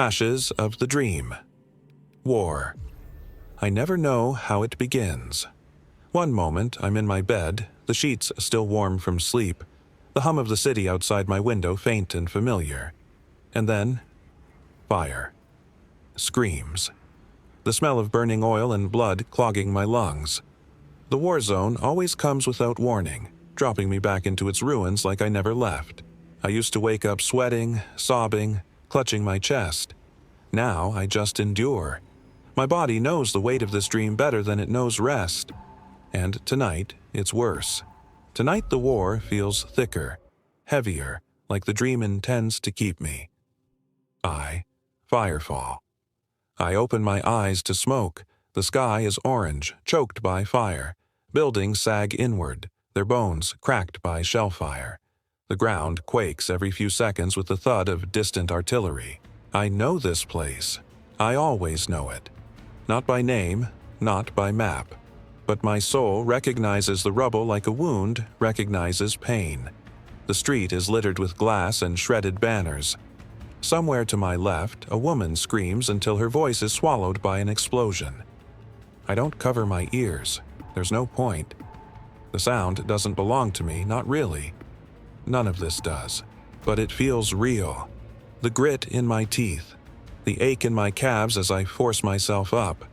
Ashes of the Dream. War. I never know how it begins. One moment I'm in my bed, the sheets still warm from sleep, the hum of the city outside my window faint and familiar. And then, fire. Screams. The smell of burning oil and blood clogging my lungs. The war zone always comes without warning, dropping me back into its ruins like I never left. I used to wake up sweating, sobbing, clutching my chest. Now I just endure. My body knows the weight of this dream better than it knows rest. And tonight, it's worse. Tonight the war feels thicker, heavier, like the dream intends to keep me. Firefall. I open my eyes to smoke. The sky is orange, choked by fire. Buildings sag inward, their bones cracked by shell fire. The ground quakes every few seconds with the thud of distant artillery. I know this place. I always know it. Not by name, not by map. But my soul recognizes the rubble like a wound recognizes pain. The street is littered with glass and shredded banners. Somewhere to my left, a woman screams until her voice is swallowed by an explosion. I don't cover my ears. There's no point. The sound doesn't belong to me, not really. None of this does. But it feels real. The grit in my teeth. The ache in my calves as I force myself up.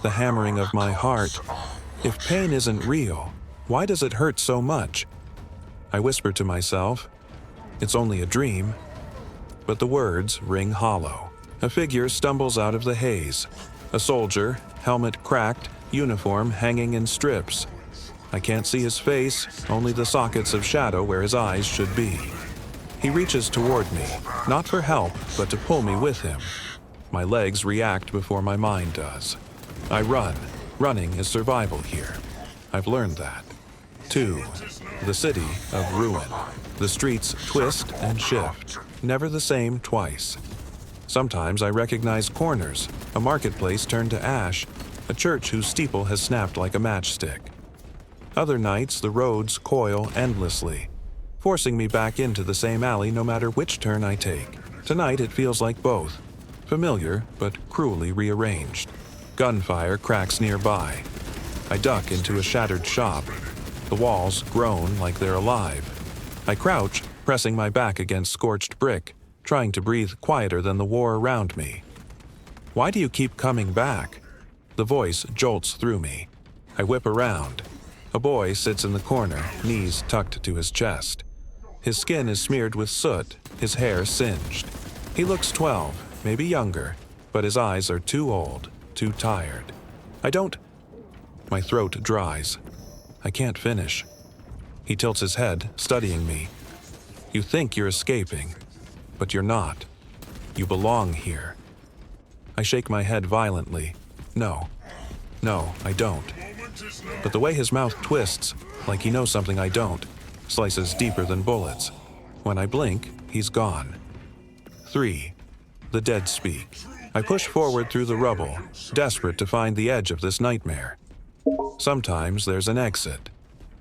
The hammering of my heart. If pain isn't real, why does it hurt so much? I whisper to myself, it's only a dream. But the words ring hollow. A figure stumbles out of the haze. A soldier, helmet cracked, uniform hanging in strips. I can't see his face, only the sockets of shadow where his eyes should be. He reaches toward me, not for help, but to pull me with him. My legs react before my mind does. I run. Running is survival here. I've learned that. 2. The city of ruin. The streets twist and shift, never the same twice. Sometimes I recognize corners, a marketplace turned to ash, a church whose steeple has snapped like a matchstick. Other nights the roads coil endlessly, forcing me back into the same alley no matter which turn I take. Tonight it feels like both, familiar but cruelly rearranged. Gunfire cracks nearby. I duck into a shattered shop. The walls groan like they're alive. I crouch, pressing my back against scorched brick, trying to breathe quieter than the war around me. Why do you keep coming back? The voice jolts through me. I whip around. A boy sits in the corner, knees tucked to his chest. His skin is smeared with soot, his hair singed. He looks 12, maybe younger, but his eyes are too old, too tired. My throat dries. I can't finish. He tilts his head, studying me. You think you're escaping, but you're not. You belong here. I shake my head violently. No, I don't. But the way his mouth twists, like he knows something I don't, slices deeper than bullets. When I blink, he's gone. 3. The dead speak. I push forward through the rubble, desperate to find the edge of this nightmare. Sometimes there's an exit.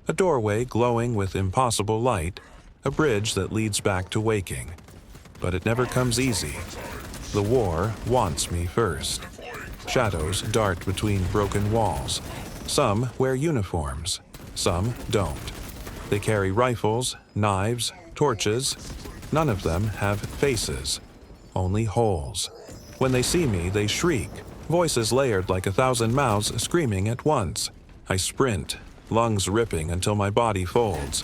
A doorway glowing with impossible light, a bridge that leads back to waking. But it never comes easy. The war wants me first. Shadows dart between broken walls. Some wear uniforms, some don't. They carry rifles, knives, torches. None of them have faces, only holes. When they see me, they shriek, voices layered like 1,000 mouths screaming at once. I sprint, lungs ripping until my body folds.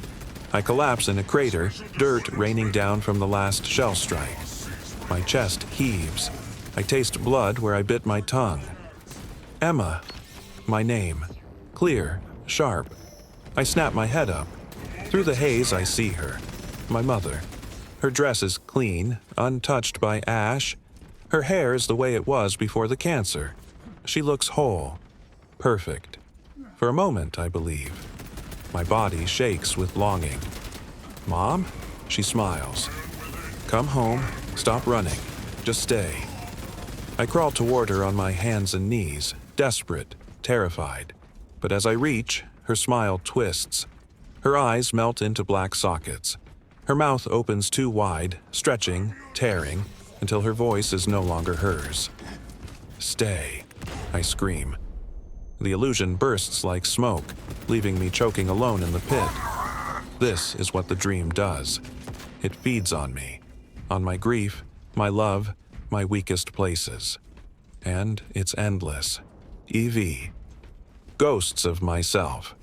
I collapse in a crater, dirt raining down from the last shell strike. My chest heaves. I taste blood where I bit my tongue. Emma, my name. Clear, sharp. I snap my head up. Through the haze I see her. My mother. Her dress is clean, untouched by ash. Her hair is the way it was before the cancer. She looks whole. Perfect. For a moment, I believe. My body shakes with longing. Mom? She smiles. Come home. Stop running. Just stay. I crawl toward her on my hands and knees, desperate, terrified. But as I reach, her smile twists. Her eyes melt into black sockets. Her mouth opens too wide, stretching, tearing, until her voice is no longer hers. "Stay," I scream. The illusion bursts like smoke, leaving me choking alone in the pit. This is what the dream does. It feeds on me, on my grief, my love, my weakest places. And it's endless. EV. Ghosts of myself.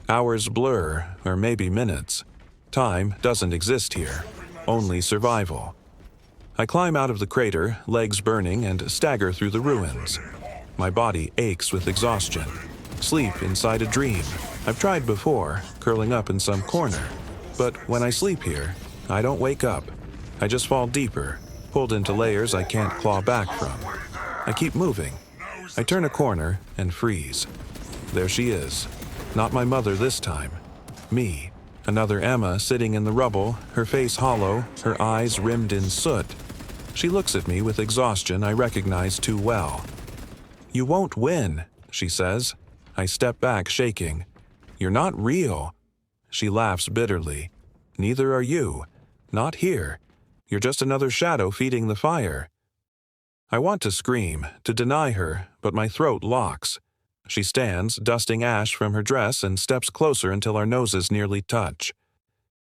Hours blur, or maybe minutes. Time doesn't exist here, only survival. I climb out of the crater, legs burning, and stagger through the ruins. My body aches with exhaustion. Sleep inside a dream. I've tried before, curling up in some corner. But when I sleep here, I don't wake up. I just fall deeper, pulled into layers I can't claw back from. I keep moving. I turn a corner and freeze. There she is. Not my mother this time. Me. Another Emma sitting in the rubble, her face hollow, her eyes rimmed in soot. She looks at me with exhaustion I recognize too well. "You won't win," she says. I step back, shaking. "You're not real." She laughs bitterly. "Neither are you. Not here. You're just another shadow feeding the fire." I want to scream, to deny her, but my throat locks. She stands, dusting ash from her dress, and steps closer until our noses nearly touch.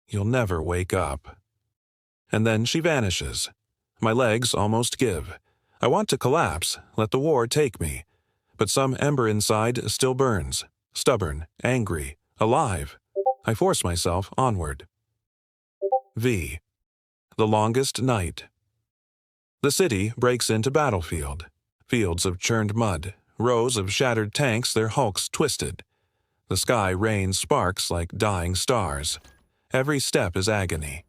"You'll never wake up." And then she vanishes. My legs almost give. I want to collapse, let the war take me. But some ember inside still burns, stubborn, angry, alive. I force myself onward. V. The longest night. The city breaks into battlefield. Fields of churned mud, rows of shattered tanks, their hulks twisted. The sky rains sparks like dying stars. Every step is agony.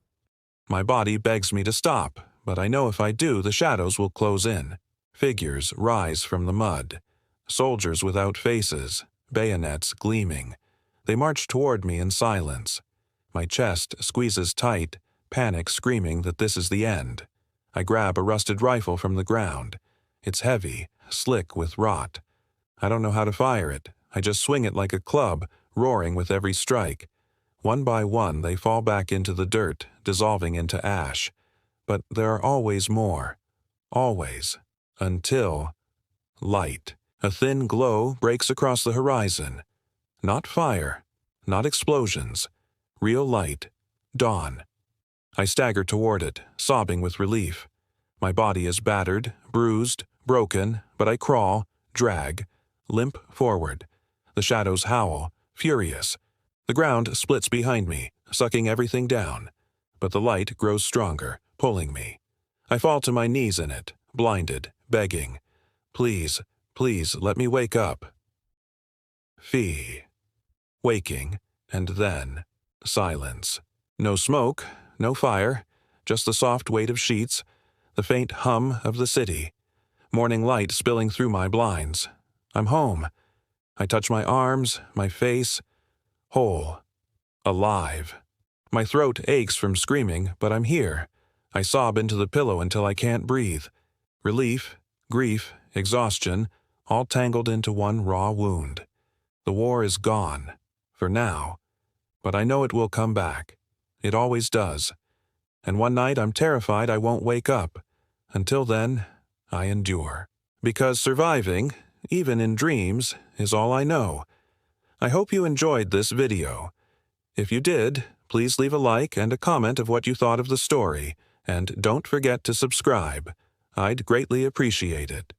My body begs me to stop, but I know if I do, the shadows will close in. Figures rise from the mud. Soldiers without faces, bayonets gleaming. They march toward me in silence. My chest squeezes tight, panic screaming that this is the end. I grab a rusted rifle from the ground. It's heavy, slick with rot. I don't know how to fire it. I just swing it like a club, roaring with every strike. One by one, they fall back into the dirt, dissolving into ash. But there are always more. Always. Until light. A thin glow breaks across the horizon. Not fire. Not explosions. Real light. Dawn. I stagger toward it, sobbing with relief. My body is battered, bruised, broken, but I crawl, drag, limp forward. The shadows howl, furious. The ground splits behind me, sucking everything down. But the light grows stronger, pulling me. I fall to my knees in it, blinded, begging. "Please, please, let me wake up." Fee. Waking, and then silence. No smoke, no fire, just the soft weight of sheets, the faint hum of the city. Morning light spilling through my blinds. I'm home. I touch my arms, my face. Whole. Alive. My throat aches from screaming, but I'm here. I sob into the pillow until I can't breathe. Relief, grief, exhaustion, all tangled into one raw wound. The war is gone. For now. But I know it will come back. It always does. And one night I'm terrified I won't wake up. Until then, I endure. Because surviving, even in dreams, is all I know. I hope you enjoyed this video. If you did, please leave a like and a comment of what you thought of the story, and don't forget to subscribe. I'd greatly appreciate it.